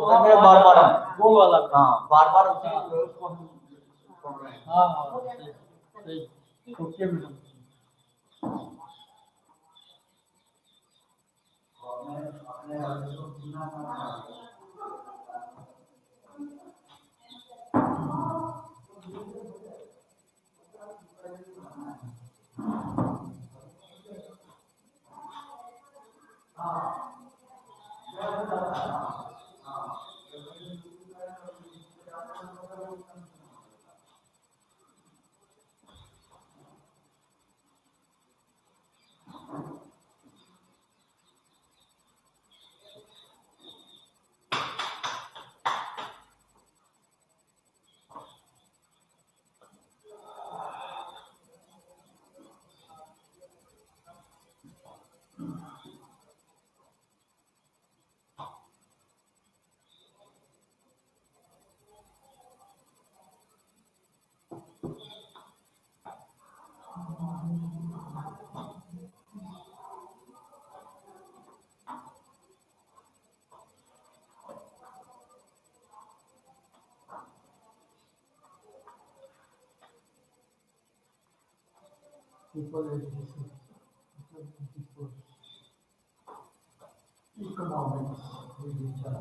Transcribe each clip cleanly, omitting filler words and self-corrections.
मेरा बार बार वो वाला हाँ बार बार उसी उसको हम पढ़ रहे हैं। हाँ हाँ सही okay madam people education, economics, religion,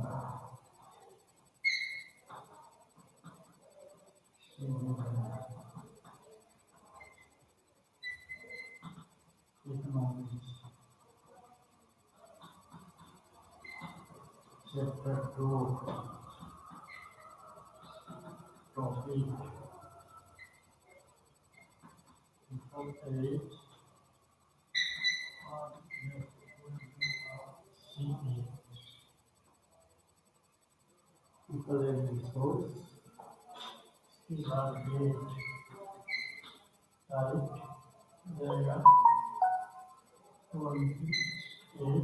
economics, chapter 2, topic, people age, CE, people age resource, target, right, there 28,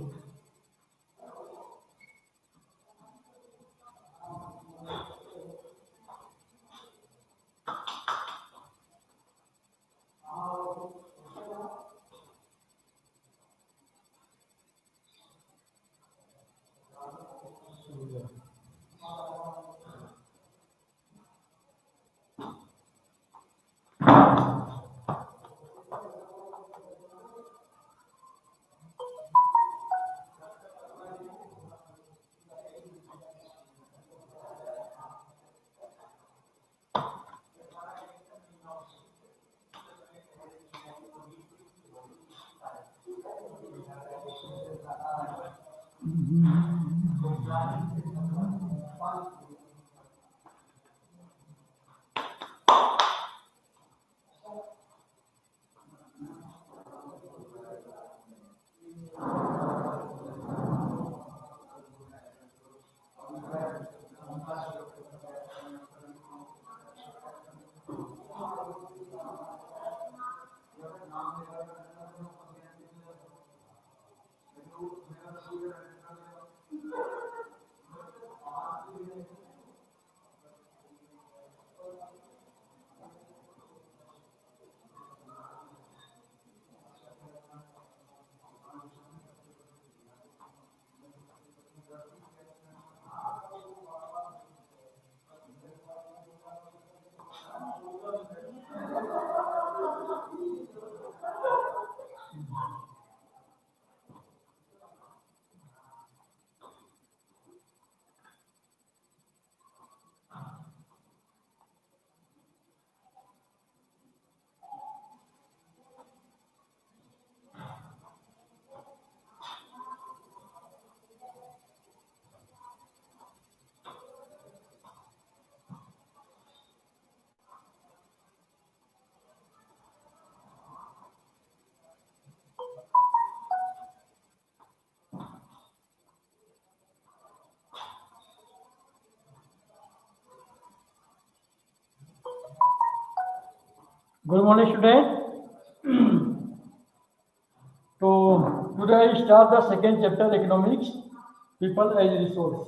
Good morning, student. So today I start the second chapter, economics, people as resource.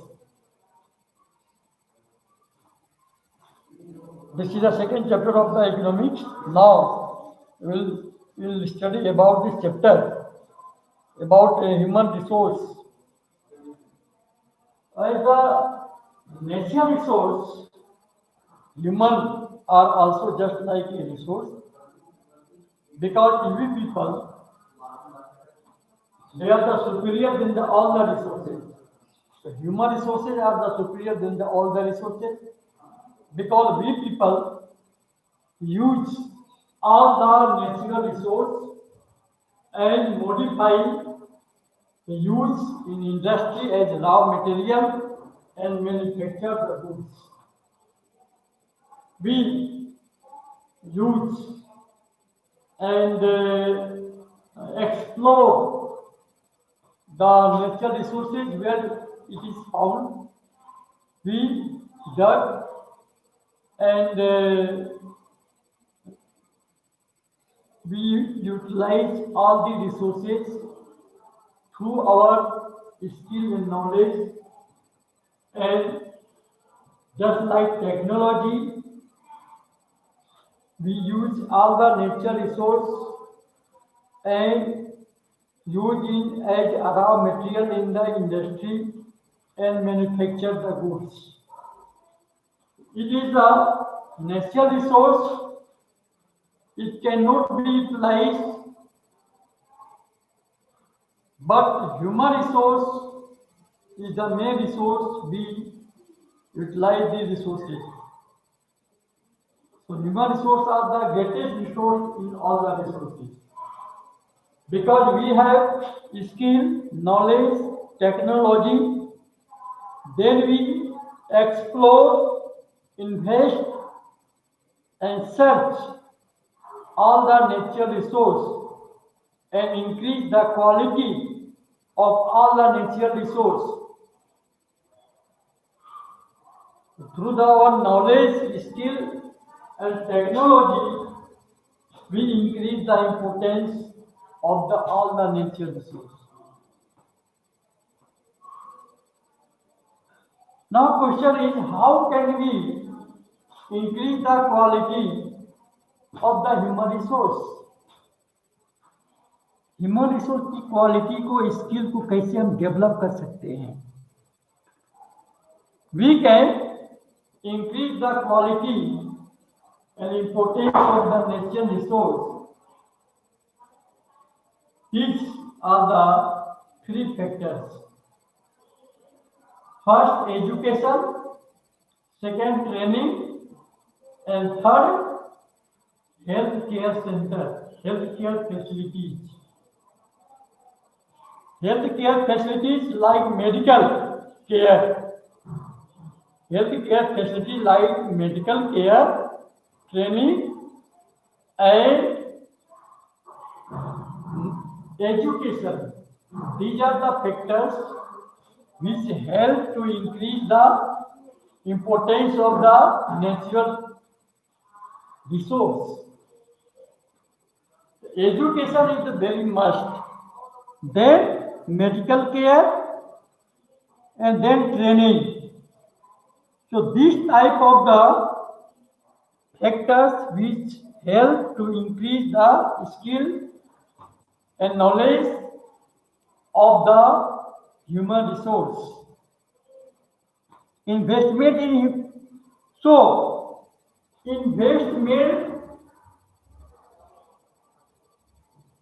This is the second chapter of the economics. Now we'll study about this chapter about a human resource. As the natural resource, human are also just like a resource, because we people, they are the superior than all the resources. So human resources are the superior than all the resources, because we people use all the natural resource and modify the use in industry as raw material and manufacture the goods. We use and explore the natural resources where it is found. We dug and we utilize all the resources through our skill and knowledge, and just like technology, we use all the natural resource and use it as raw material in the industry and manufacture the goods. It is a natural resource. It cannot be utilized, but human resource is the main resource. We utilize the resources. So human resources are the greatest resource in all the resources, because we have skill, knowledge, technology. Then we explore, invest, and search all the natural resource and increase the quality of all the natural resource. Through our knowledge, skill, and technology, we increase the importance of all the natural resource. Now, question is, how can we increase the quality of the human resource? Human resource की quality को, skill को कैसे हम develop कर सकते हैं? We can increase the quality and importance of the natural resource. These are the three factors. First, education. Second, training. And third, healthcare center, healthcare facilities. Healthcare facilities like medical care. Healthcare facilities like medical care, training, and education. These are the factors which help to increase the importance of the natural resource. Education is very must. Then medical care, and then training. So these type of the factors which help to increase the skill and knowledge of the human resource. Investment in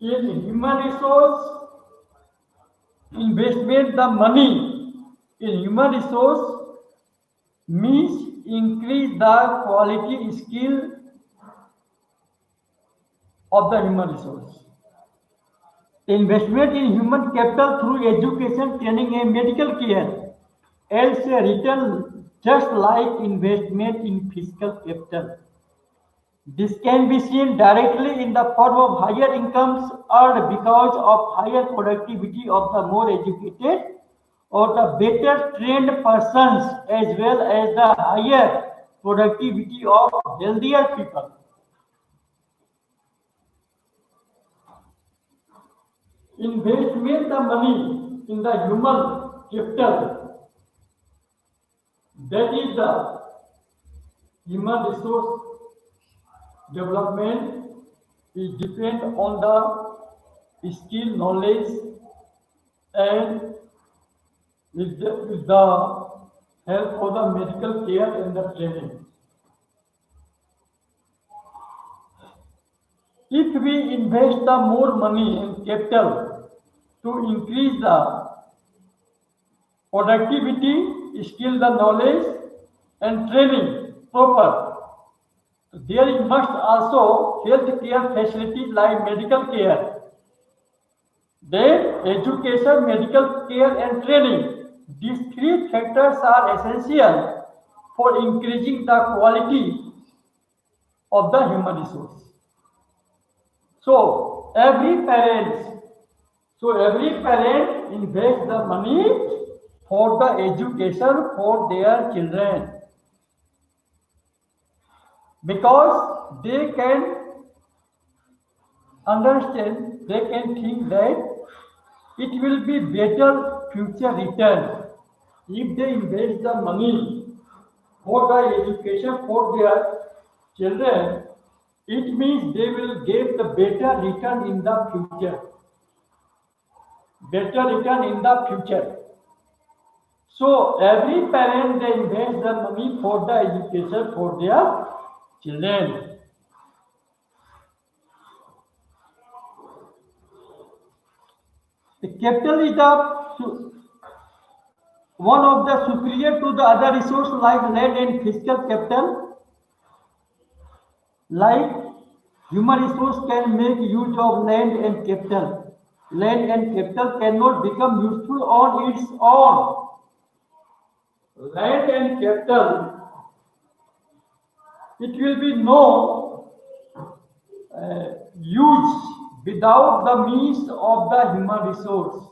human resource, investment the money in human resource means increase the quality skill of the human resource. Investment in human capital through education, training, and medical care, else a return just like investment in physical capital. This can be seen directly in the form of higher incomes earned because of higher productivity of the more educated or the better trained persons, as well as the higher productivity of healthier people. Investment the money in the human capital, that is the human resource development, is depend on the skill, knowledge, and with the help for the medical care and the training. If we invest the more money in capital to increase the productivity, skill, the knowledge, and training proper, there must also health care facilities like medical care. Then education, medical care, and training. These three factors are essential for increasing the quality of the human resource. So every parent invests the money for the education for their children, because they can understand, they can think that it will be better future return if they invest the money for the education for their children. It means they will get the better return in the future. Better return in the future. So every parent, they invest the money for the education for their children. The capital is one of the superior to the other resource like land and physical capital. Like human resource can make use of land and capital. Land and capital cannot become useful on its own. Land and capital, it will be no use without the means of the human resource.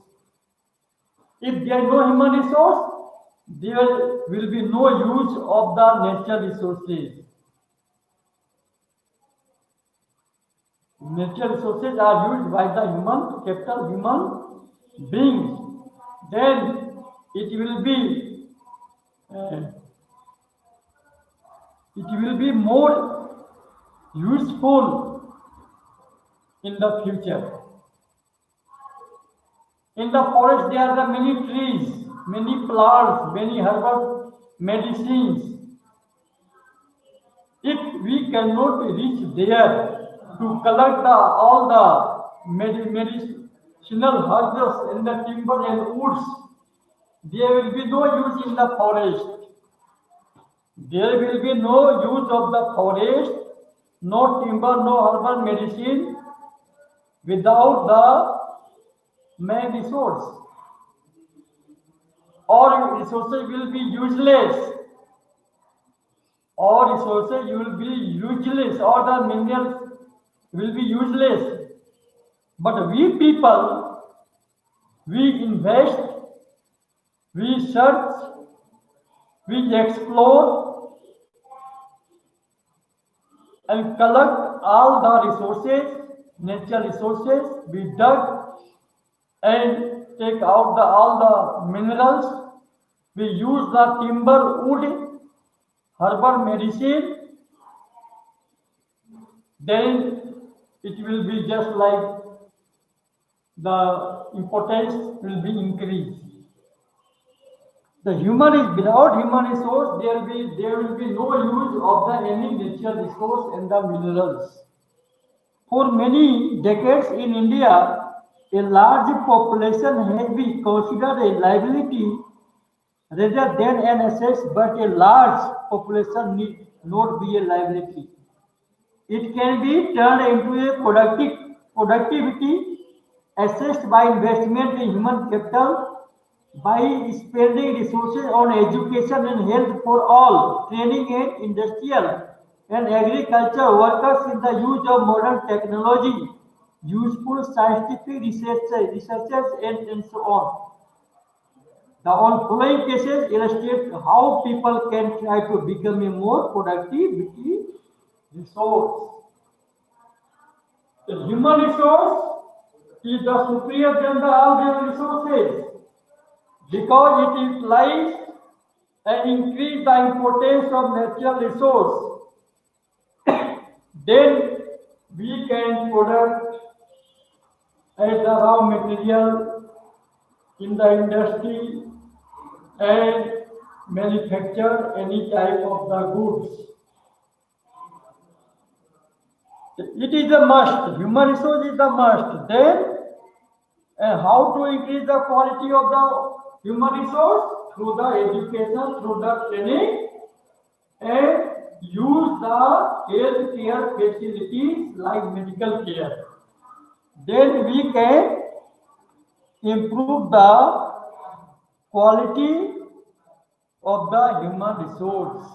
If there is no human resource, there will be no use of the natural resources. Natural resources are used by the human capital, human beings. Then it will be more useful in the future. In the forest there are many trees, many plants, many herbal medicines. If we cannot reach there to collect all the medicinal herbs in the timber and woods, there will be no use in the forest. There will be no use of the forest, no timber, no herbal medicine without the main resource. All resources will be useless. All resources will be useless. All the minerals will be useless. But we people, we invest, we search, we explore and collect all the resources, natural resources. We dug and take out all the minerals. We use the timber, wood, herbal medicine. Then it will be just like the importance will be increased. The without human resource, there will be no use of the any natural resource and the minerals. For many decades in India, a large population has been considered a liability rather than an asset, but a large population need not be a liability. It can be turned into a productivity assessed by investment in human capital, by spending resources on education and health for all, training and industrial and agriculture workers in the use of modern technology, useful scientific researches and so on. The following cases illustrate how people can try to become a more productivity resource. The human resource is the superior than all the resources because it implies and increase the importance of natural resource. Then we can product as the raw material in the industry and manufacture any type of the goods. It is a must. Human resource is the must. Then, how to increase the quality of the human resource? Through the education, through the training, and use the health care facilities like medical care. Then we can improve the quality of the human resource.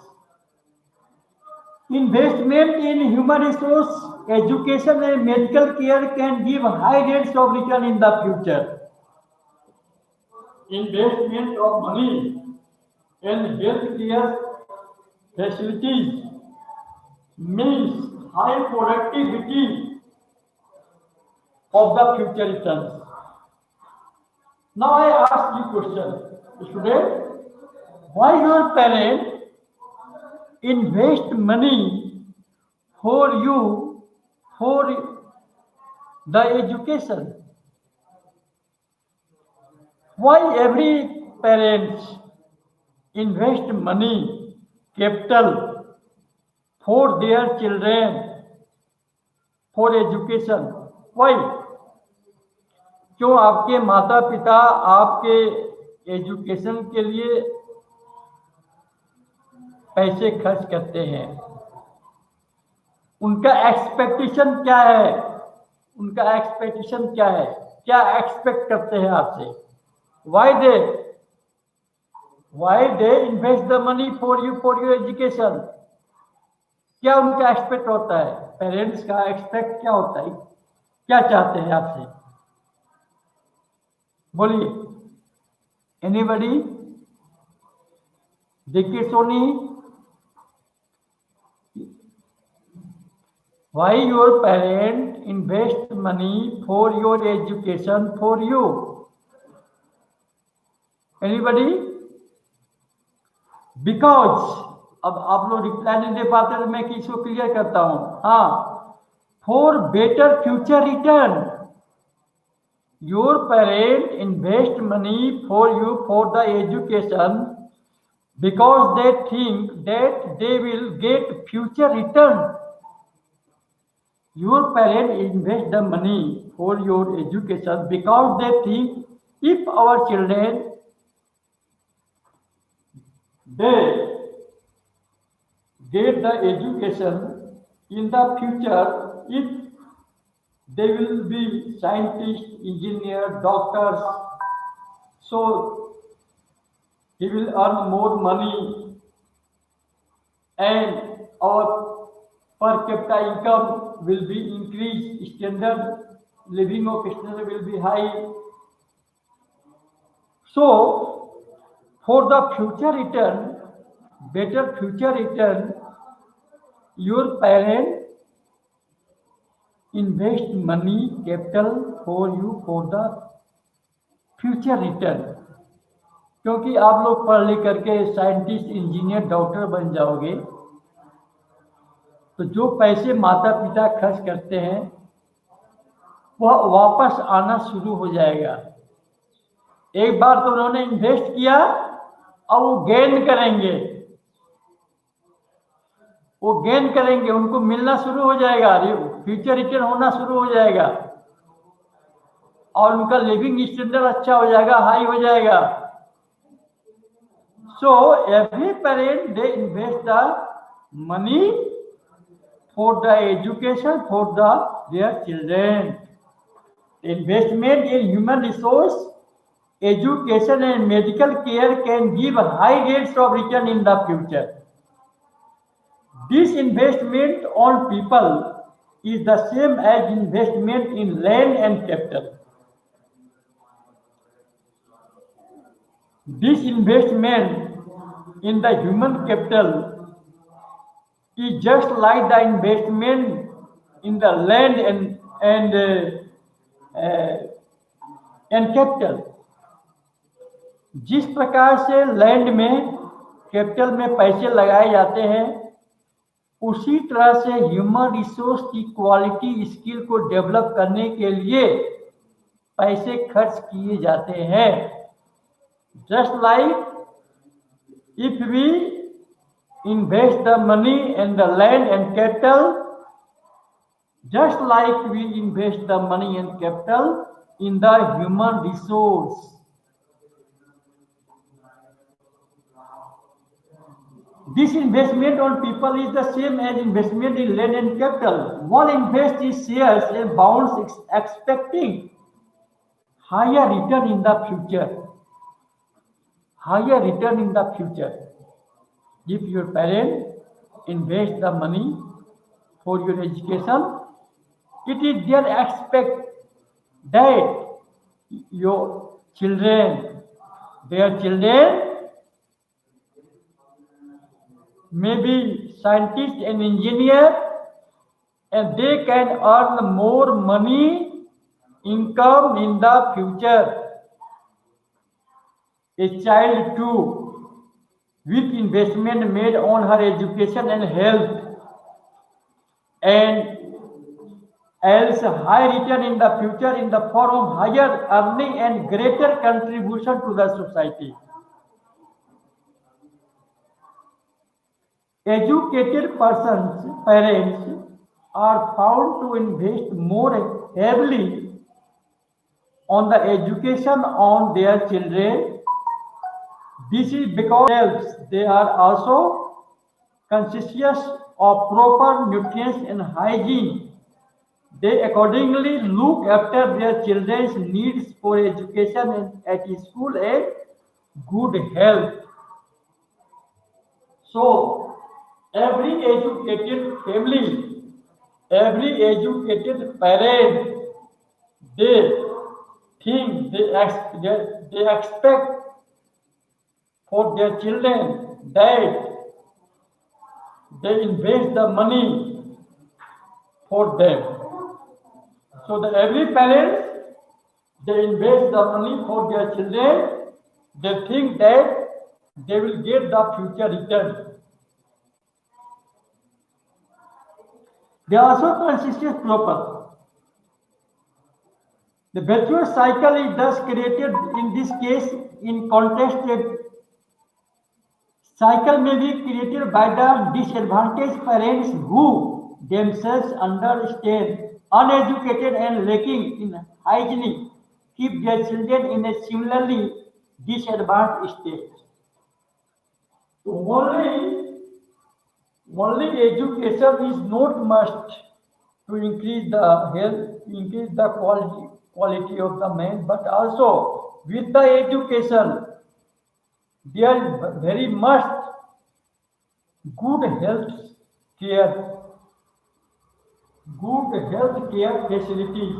Investment in human resource, education and medical care can give high rates of return in the future. Investment of money in health care facilities means high productivity of the future returns. Now I ask you question, student, why your parent invest money for you for the education? Why every parents invest money, capital for their children for education? Why? क्यों आपके माता पिता आपके education के लिए पैसे खर्च करते हैं? उनका एक्सपेक्टेशन क्या है? उनका एक्सपेक्टेशन क्या है? क्या एक्सपेक्ट करते हैं आपसे? Why they invest the money for your education? क्या उनका एक्सपेक्ट होता है? पेरेंट्स का एक्सपेक्ट क्या होता है? क्या चाहते हैं आपसे? बोलिए, एनीबडी? देखिए Soni, why your parent invest money for your education for you? Anybody? Because, अब आप लोग रिप्लाई नहीं दे पाते तो मैं किसको क्लियर करता हूं. हाँ, for better future return. Your parent invest money for you for the education because they think that they will get future return. Your parent invest the money for your education because they think if our children they get the education in the future, if they will be scientists, engineers, doctors, so he will earn more money and our per capita income will be increased, standard living of standard will be high. So, for the future return, better future return, your parent invest money, capital for you for the future return. क्योंकि आप लोग पढ़ लिख करके scientist, engineer, doctor बन जाओगे तो जो पैसे माता पिता खर्च करते हैं वह वापस आना शुरू हो जाएगा. एक बार तो उन्होंने इन्वेस्ट किया और वो गेन करेंगे, उनको मिलना शुरू हो जाएगा, फ्यूचर रिटर्न होना शुरू हो जाएगा और उनका लिविंग स्टैंडर्ड अच्छा हो जाएगा, हाई हो जाएगा. So every parent they invest the money for the education for their children. Investment in human resource, education and medical care can give high rates of return in the future. This investment on people is the same as investment in land and capital. This investment in the human capital is just like the investment in the land and capital. जिस प्रकार से land में, capital में पैसे लगाए जाते हैं, उसी तरह से ह्यूमन रिसोर्स की क्वालिटी स्किल को डेवलप करने के लिए पैसे खर्च किए जाते हैं. Just like If we invest the money in the land and capital, just like we invest the money and capital in the human resource, this investment on people is the same as investment in land and capital. One invests in shares and bonds expecting higher return in the future. Higher return in the future. If your parent invest the money for your education, it is their expect that your children, their children may be scientist and engineer, and they can earn more money, income in the future. A child too, with investment made on her education and health, and else high return in the future in the form of higher earning and greater contribution to the society. Educated persons, parents are found to invest more heavily on the education on their children. This is because they are also conscious of proper nutrition and hygiene. They accordingly look after their children's needs for education and at school and good health. So, every educated family, every educated parent, they think, they expect for their children that they invest the money for them. So that every parent, they invest the money for their children, they think that they will get the future return. They also consistent proper. The virtuous cycle is thus created in this case. In contrast, a cycle may be created by the disadvantaged parents who themselves understand, uneducated and lacking in hygiene, keep their children in a similarly disadvantaged state. So only education is not must to increase the health, increase the quality of the man, but also with the education, there is very much good health care, facilities,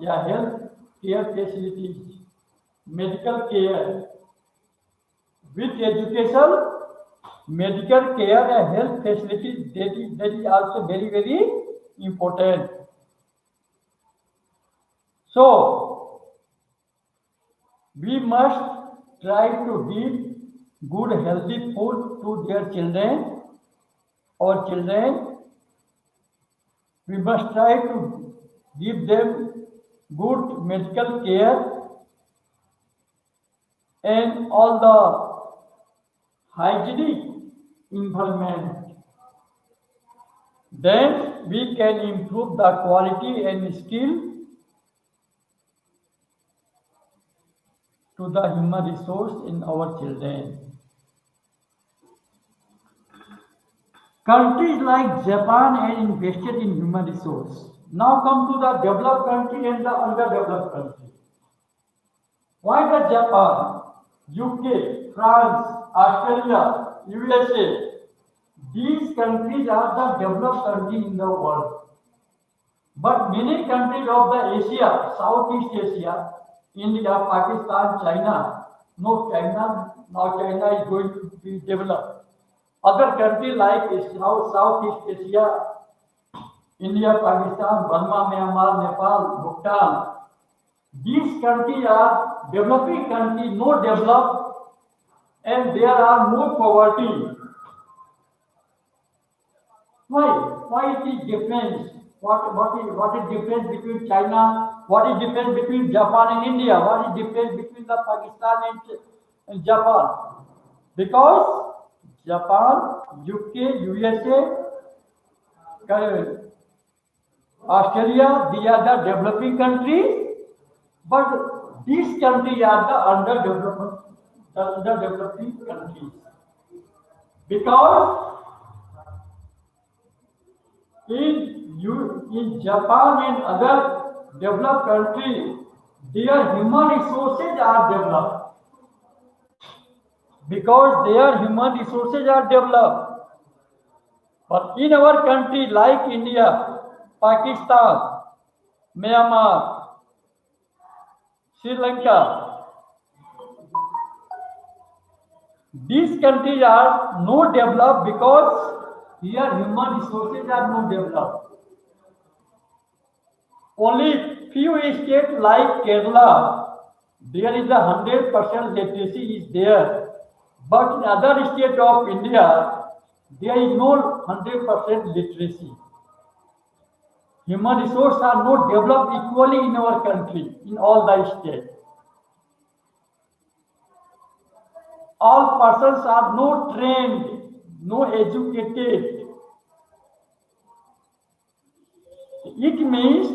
health care facilities, medical care. With education, medical care and health facilities, that is also very, very important. So, we must try to give good healthy food to their children, our children. We must try to give them good medical care and all the hygienic environment. Then we can improve the quality and skill to the human resource in our children. Countries like Japan have invested in human resource. Now come to the developed country and the underdeveloped country. Why the Japan, UK, France, Australia, USA? These countries are the developed countries in the world. But many countries of the Asia, Southeast Asia, India, Pakistan, China, now China is going to be developed. Other countries like Southeast Asia, India, Pakistan, Burma, Myanmar, Nepal, Bhutan, these countries are developing countries, more developed, and there are more poverty. Why it is difference? What is difference between China? What is difference between Japan and India? What is difference between the Pakistan and Japan? because Japan, UK, USA, Australia, they are the developing countries, but these countries are the underdeveloping countries. Because in Japan and other developed countries, their human resources are developed. Because their human resources are developed. But in our country like India, Pakistan, Myanmar, Sri Lanka, these countries are not developed because here human resources are not developed. Only few states like Kerala, there is 100% literacy is there. But in other states of India, there is no 100% literacy. Human resources are not developed equally in our country, in all the states. All persons are not trained, no educated. It means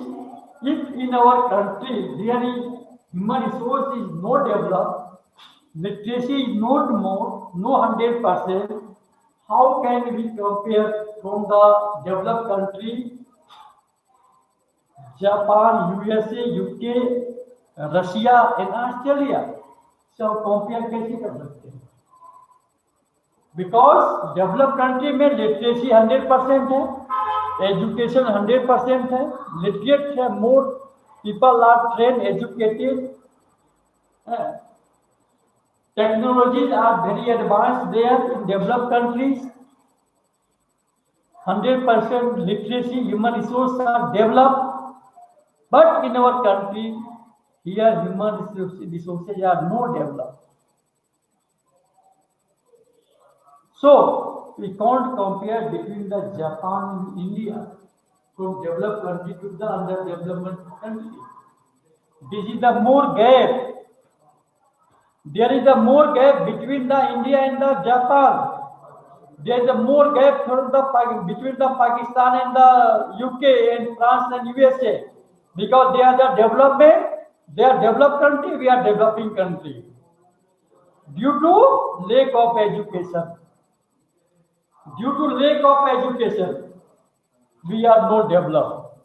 if in our country there is human resource is not developed, literacy is not more, no 100%, how can we compare from the developed country, Japan, USA, UK, Russia and Australia? So compare कैसे कर सकते हैं? Because developed country में literacy 100% है, education 100% है, literate है, more people are trained, educated. Technologies are very advanced there in developed countries. 100% literacy, human resources are developed. But in our country, here human resources are not developed. So we can't compare between the Japan and India from developed country to the underdeveloped country. This is the more gap. There is a more gap between the India and the Japan. There is a more gap from between the Pakistan and the UK and France and USA, because they are the development. They are developed country. We are developing country. Due to lack of education. Due to lack of education, we are not developed.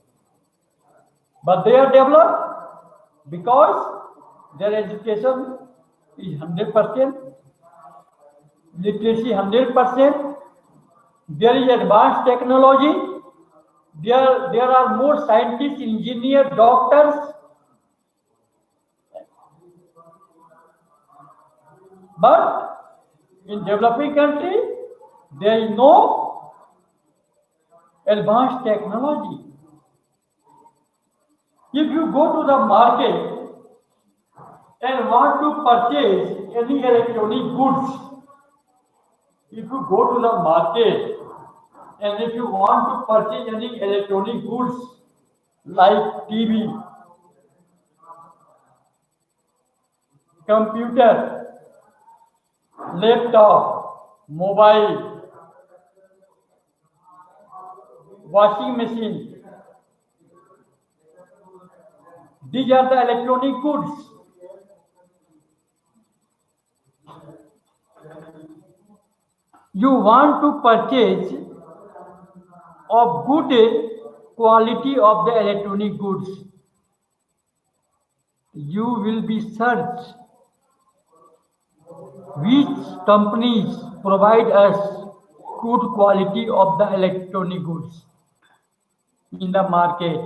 But they are developed because their education is 100%, literacy 100%, there is advanced technology, there are more scientists, engineers, doctors. But in developing country, there is no advanced technology. If you go to the market and want to purchase any electronic goods, if you go to the market and if you want to purchase any electronic goods like TV, computer, laptop, mobile, washing machine, these are the electronic goods. You want to purchase of good quality of the electronic goods. You will be search which companies provide us good quality of the electronic goods in the market.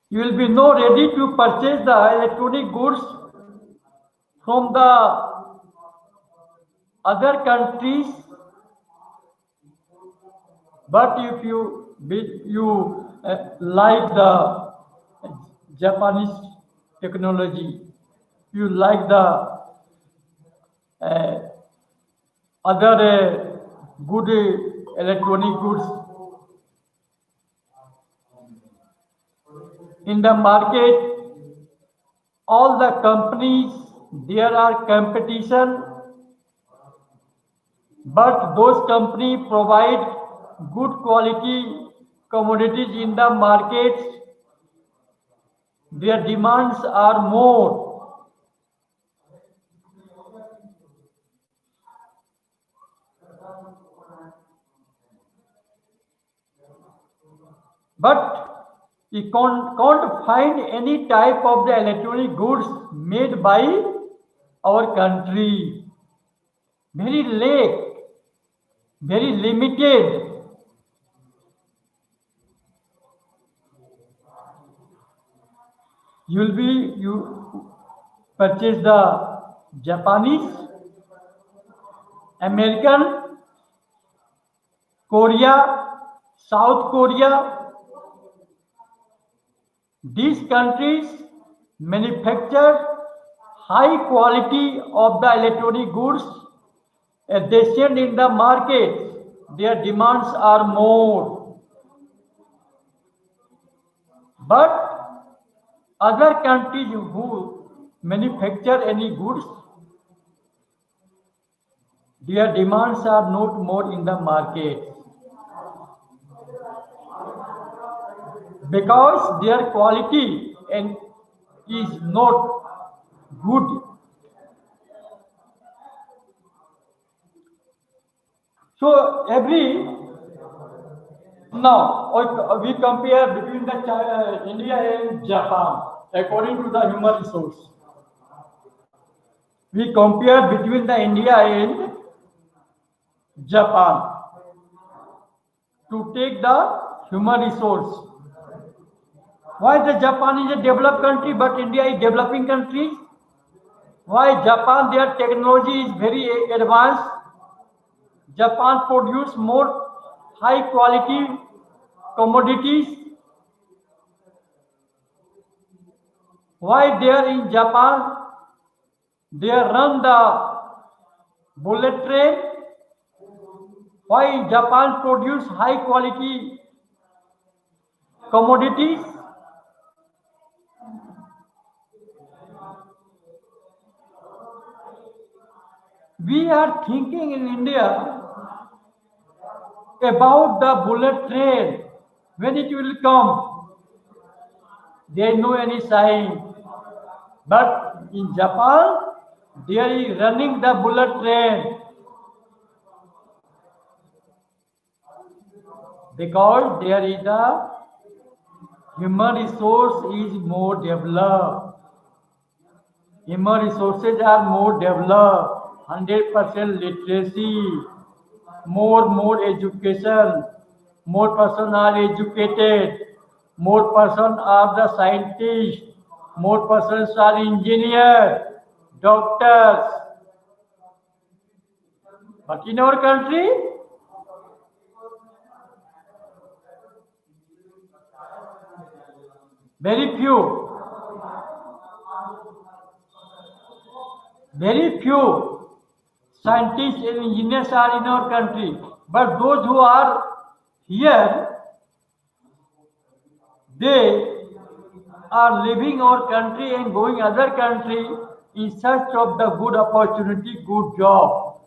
You will be now ready to purchase the electronic goods from the other countries, but if you like the Japanese technology, you like the other good electronic goods in the market, all the companies, there are competition, but those companies provide good quality commodities in the markets. Their demands are more. But you can't find any type of the electronic goods made by our country. Very late, very limited. You purchase the Japanese, American, Korea, South Korea. These countries manufacture high quality of the electronic goods. As they send in the market, their demands are more. But other countries who manufacture any goods, their demands are not more in the market, because their quality and is not good. So now we compare between the India and Japan according to the human resource. We compare between the India and Japan to take the human resource. Why the Japan is a developed country but India is developing country? Why Japan, their technology is very advanced. Japan produce more high quality commodities. Why there in Japan, they run the bullet train? Why Japan produce high quality commodities? We are thinking in India about the bullet train, when it will come. There is no any sign. But in Japan, they are running the bullet train because there is the human resource is more developed. Human resources are more developed. 100% literacy, more education, more person are educated, more person are the scientists, more persons are engineers, doctors. But in our country, very few scientists and engineers are in our country. But those who are here, they are leaving our country and going other country in search of the good opportunity, good job.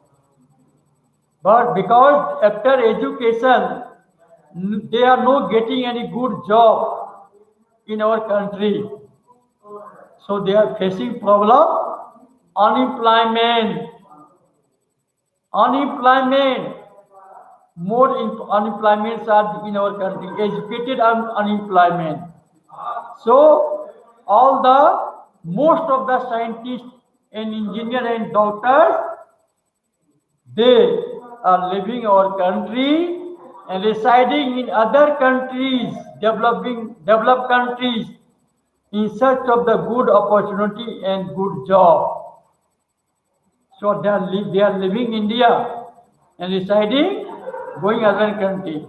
But because after education, they are not getting any good job in our country. So they are facing problem, unemployment. More unemployments are in our country, educated unemployment. So most of the scientists and engineers and doctors, they are leaving our country and residing in other countries, developed countries, in search of the good opportunity and good job. So they are leaving India and residing, going other country.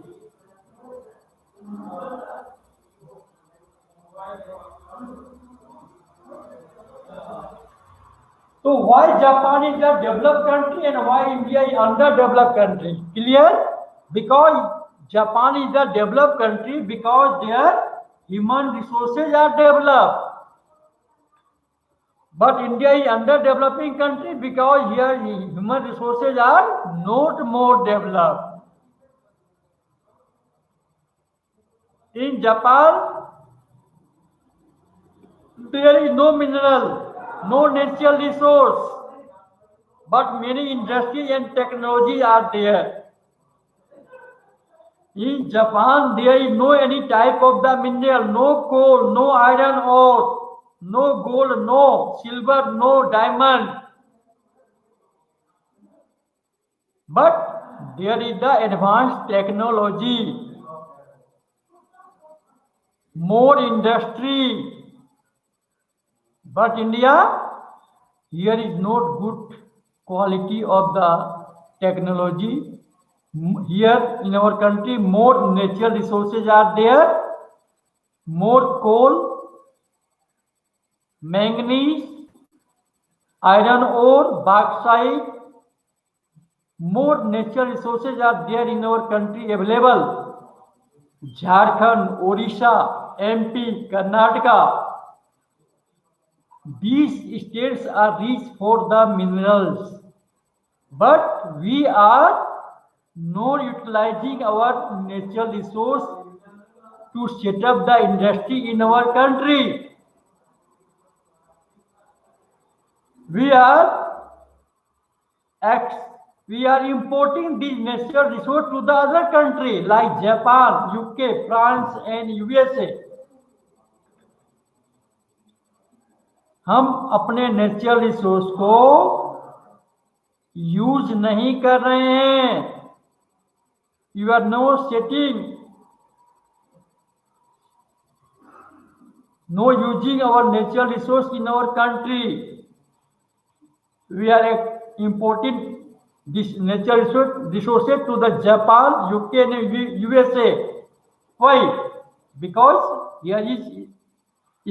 So why Japan is a developed country and why India is underdeveloped country? Clear? Because Japan is a developed country because their human resources are developed. But India is underdeveloping country because here human resources are not more developed. In Japan, there is no mineral, no natural resource, but many industries and technology are there. In Japan, there is no any type of the mineral, no coal, no iron ore, no gold, no silver, no diamond. But there is the advanced technology, more industry. But India, here is not good quality of the technology. Here in our country, more natural resources are there, more coal, manganese, iron ore, bauxite, more natural resources are there in our country available. Jharkhand, Odisha, MP, Karnataka, these states are rich for the minerals, but we are not utilizing our natural resource to set up the industry in our country. We are importing these natural resources to the other country like Japan, UK, France and USA. हम अपने natural resource को use नहीं कर रहे हैं. You are no using our natural resource in our country. We are importing this natural resources to the Japan, UK and USA. Why? Because there is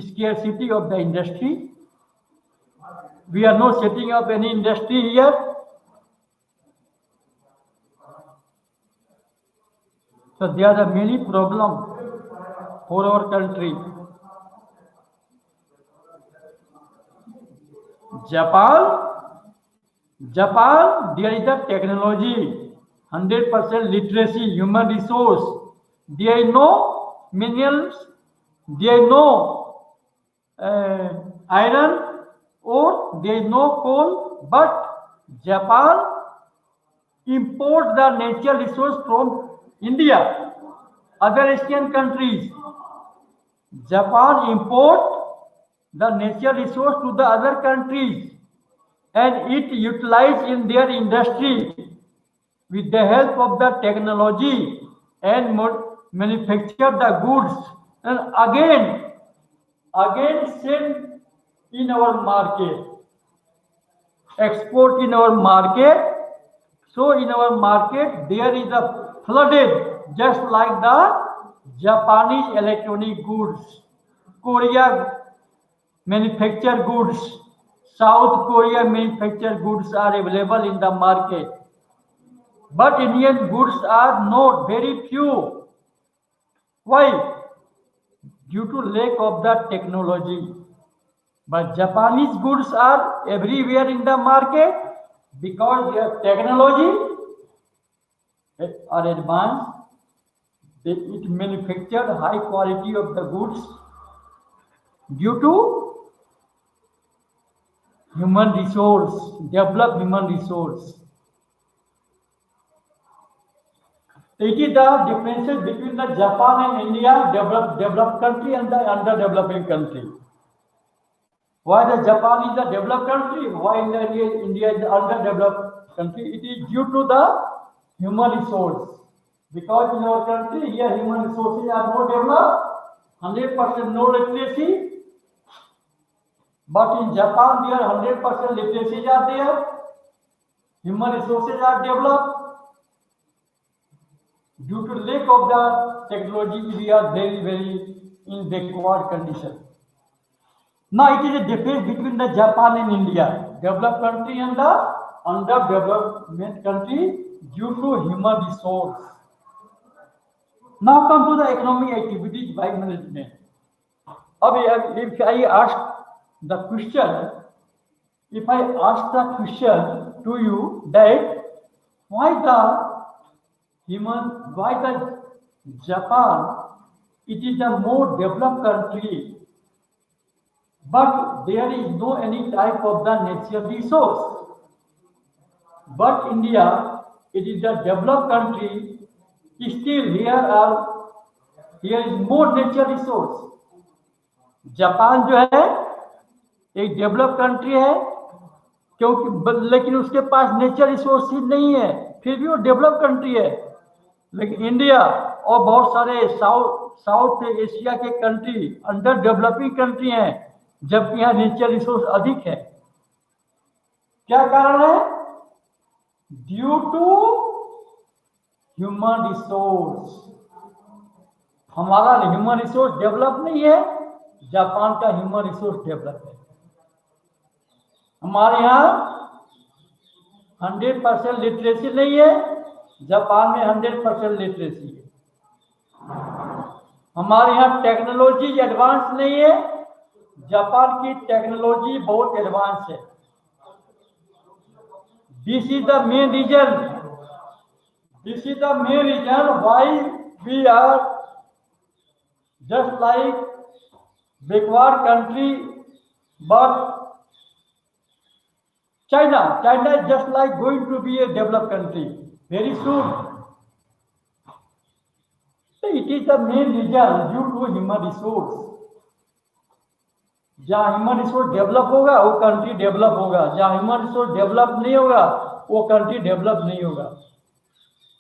scarcity of the industry. We are not setting up any industry here. So there are many problems for our country. Japan, there is a technology, 100% literacy, human resource. There is no minerals, there is no iron ore, there is no coal, but Japan imports the natural resource from India, other Asian countries. Japan imports the natural resource to the other countries and it utilized in their industry with the help of the technology and manufacture the goods and again send in our market, export in our market. So in our market there is a flooded just like the Japanese electronic goods, Korea manufactured goods, South Korea manufactured goods are available in the market. But Indian goods are not, very few. Why? Due to lack of the technology. But Japanese goods are everywhere in the market because their technology are advanced. It manufactured high quality of the goods due to human resource, developed human resource. It is the differences between the Japan and India, developed country and the underdeveloping country. Why the Japan is a developed country? Why India is the underdeveloped country? It is due to the human resource. Because in our country, here human resources are not developed, 100% no literacy. But in Japan, there 100% literacy are there. Human resources are developed. Due to lack of the technology, we are very, very in backward condition. Now it is a difference between the Japan and India, developed country and the underdeveloped country due to human resource. Now come to the economic activities by management. If I ask the question, if I ask the question to you that why the Japan, it is a more developed country, but there is no any type of the natural resource. But India, it is a developed country, still here is more natural resource. Japan जो है एक develop country है, क्योंकि लेकिन उसके पास nature resources नहीं है, फिर भी वो डेवलप कंट्री है। लेकिन इंडिया और बहुत सारे साउथ एशिया के कंट्री अंडर डेवलपिंग कंट्री हैं, जबकि यहाँ नेचर रिसोर्स अधिक है। क्या कारण है? Due to human resource. हमारा ह्यूमन रिसोर्स डेवलप नहीं है, जापान का ह्यूमन रिसोर्स डेवलप है। हमारे यहाँ 100% लिटरेसी नहीं है, जापान में 100% लिटरेसी है। हमारे यहाँ टेक्नोलॉजी एडवांस नहीं है, जापान की टेक्नोलॉजी बहुत एडवांस है। This is the main reason why we are just like backward country, but China is just like going to be a developed country very soon. So it is the main reason due to human resource. जहाँ human resource develop होगा वो country develop होगा, जहाँ human resource develop नहीं होगा वो country develop नहीं होगा।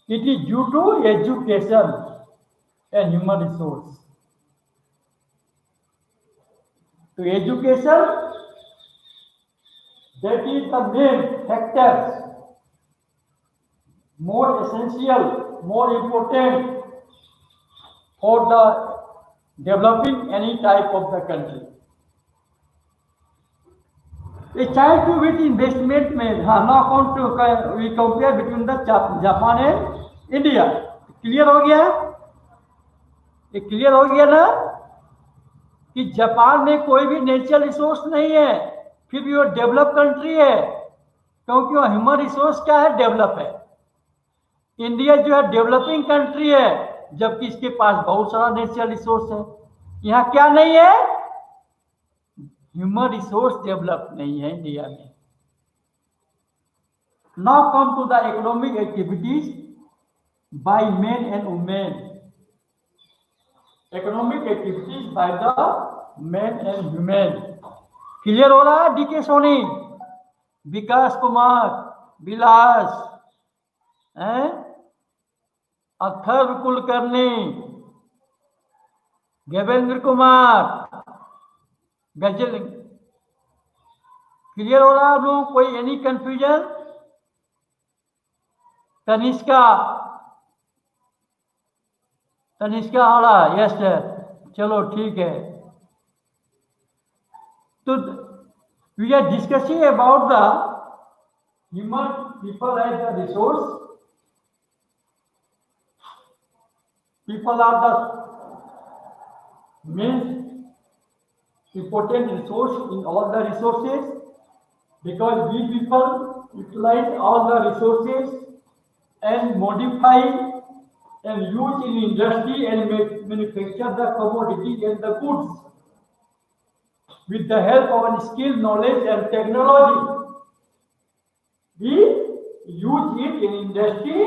It is due to education and human resource. To education, that is the main factor, more essential, more important for the developing any type of the country. A child to with investment में now count to we compare between the Japan and India. Clear हो गया? ये clear हो गया ना कि Japan में कोई भी नेचुरल रिसोर्स नहीं है, फिर भी वो डेवलप कंट्री है, क्योंकि वो ह्यूमन रिसोर्स क्या है? डेवलप है। इंडिया जो है डेवलपिंग कंट्री है, जबकि इसके पास बहुत सारा नेचुरल रिसोर्स है। यहाँ क्या नहीं है? ह्यूमन रिसोर्स डेवलप नहीं है इंडिया में। Now come to the economic activities by men and women. Economic activities by the men and women. Clear हो रहा है? डीके सोनी, विकास कुमार, विलास, अथर्व कुलकर्णी, देवेंद्र कुमार, गजल। क्लियर हो रहा है आप लोगों को? कोई एनी कंफ्यूजन? तनिष्का हो रहा? यस सर, चलो ठीक है। तो we are discussing about the human people as the resource. People are the main important resource in all the resources, because we people utilize all the resources and modify and use in industry and manufacture the commodities and the goods with the help of skill, knowledge and technology. We use it in industry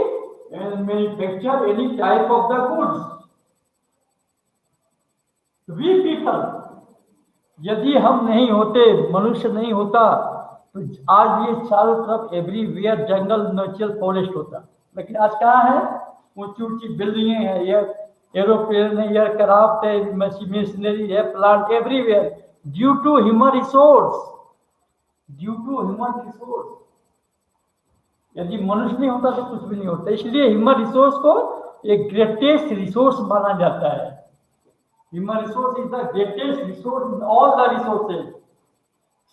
and manufacture any type of the goods. We people, यदि हम नहीं होते, मनुष्य नहीं होता, तो आज ये चारों तरफ एवरीवेयर जंगल, नेचुरल फॉरेस्ट होता। लेकिन आज कहाँ है? ऊंची ऊंची बिल्डिंगें हैं, ये एरोप्लेन है, एयरक्राफ्ट है, मशीनरी है, plant everywhere, due to human resource. यदि मनुष्य नहीं होता तो कुछ भी नहीं होता। इसलिए ह्यूमन रिसोर्स को एक ग्रेटेस्ट रिसोर्स माना जाता है। Human resource is the greatest resource in all the resources.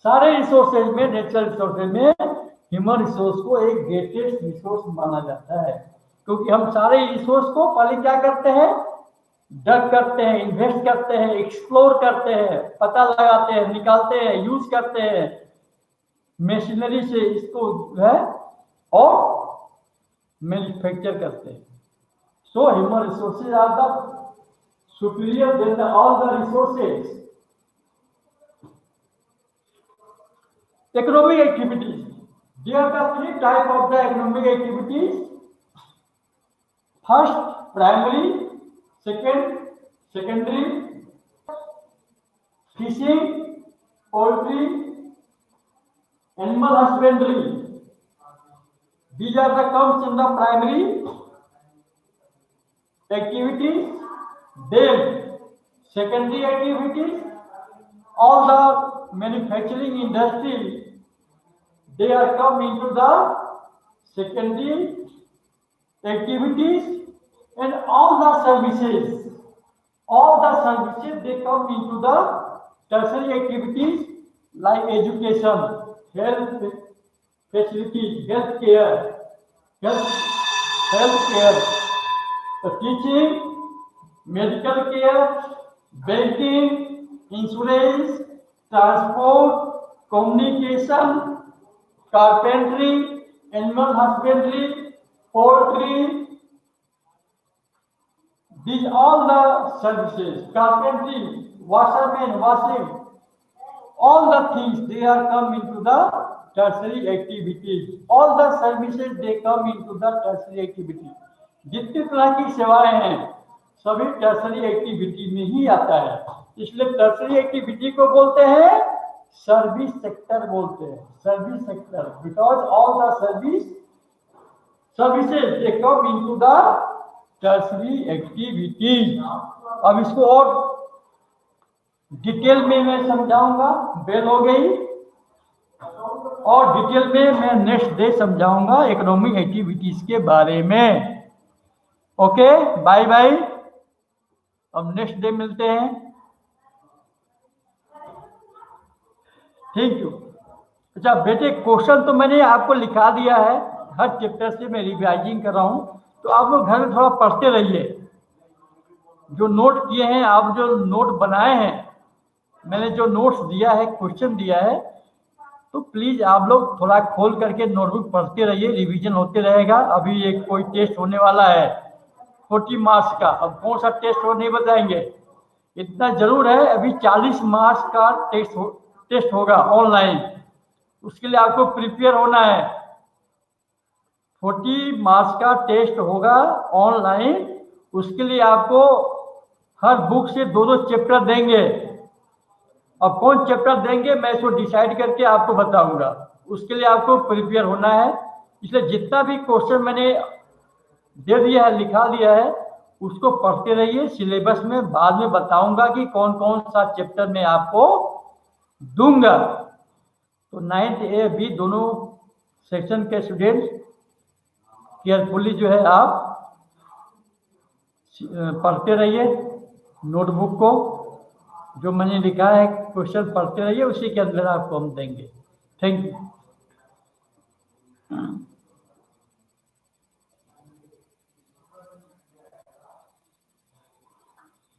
सारे रिसोर्सेज में, नेचुरल रिसोर्सेज में ह्यूमन रिसोर्स को एक ग्रेटेस्ट रिसोर्स माना जाता है, क्योंकि हम सारे रिसोर्स को पहले क्या करते हैं? डग करते हैं, इन्वेस्ट करते हैं, एक्सप्लोर करते हैं, पता लगाते हैं, निकालते हैं, यूज करते हैं, मशीनरी से इसको जो है और मैन्युफैक्चर करते हैं। So human resources are the superior than all the resources. Economic activities. There are the three types of the economic activities. First, primary. Second, secondary. Fishing, poultry, animal husbandry. These are the comes in the primary activities. Then, secondary activities. All the manufacturing industry, they are come into the secondary activities, and all the services they come into the tertiary activities like education, health facilities, healthcare, teaching, medical care, banking, insurance, transport, communication, carpentry, animal husbandry, poultry. These all the services, carpentry, washerman, washing, all the things they are come into the tertiary activities. All the services they come into the tertiary activity. जितनी तरह की सेवाएं हैं सभी tertiary activity में ही आता है, इसलिए टर्सरी एक्टिविटी को बोलते हैं सर्विस सेक्टर बोलते हैं, service sector, because all the services they come into the tertiary activity. अब इसको और डिटेल में मैं समझाऊंगा, बेल हो गई, और डिटेल में मैं नेक्स्ट डे समझाऊंगा इकोनॉमिक एक्टिविटीज के बारे में। ओके, बाय बाय, अब नेक्स्ट डे मिलते हैं। Thank you. अच्छा बेटे, क्वेश्चन तो मैंने आपको लिखा दिया है, हर चैप्टर से मैं रिवाइजिंग कर रहा हूँ, तो आप लोग घर में थोड़ा पढ़ते रहिए। जो नोट किए हैं, आप जो नोट बनाए हैं, मैंने जो नोट्स दिया है, क्वेश्चन दिया है, तो प्लीज आप लोग थोड़ा खोल करके नोटबुक पढ़ते रहिए, रिवीजन होते रहेगा। अभी एक कोई टेस्ट होने वाला है 40 मार्क्स का, अब कौन सा टेस्ट हो नहीं बताएंगे, इतना जरूर है, अभी 40 मार्क्स का टेस्ट होगा ऑनलाइन, उसके लिए आपको प्रिपेयर होना है। 40 मार्क्स का टेस्ट होगा ऑनलाइन, उसके लिए आपको हर बुक से 2-2 चैप्टर देंगे। अब कौन चैप्टर देंगे मैं इसको डिसाइड करके आपको बताऊंगा, उसके लिए आपको प्रिपेयर होना है। इसलिए जितना भी क्वेश्चन मैंने दे दिया है, लिखा दिया है, उसको पढ़ते रहिए। सिलेबस में बाद में बताऊंगा कि कौन कौन सा चैप्टर मैं आपको दूंगा। तो 9th A B दोनों सेक्शन के स्टूडेंट्स केयरफुली जो है आप पढ़ते रहिए नोटबुक को, जो मैंने लिखा है क्वेश्चन पढ़ते रहिए, उसी के अंदर आपको हम देंगे। Thank you.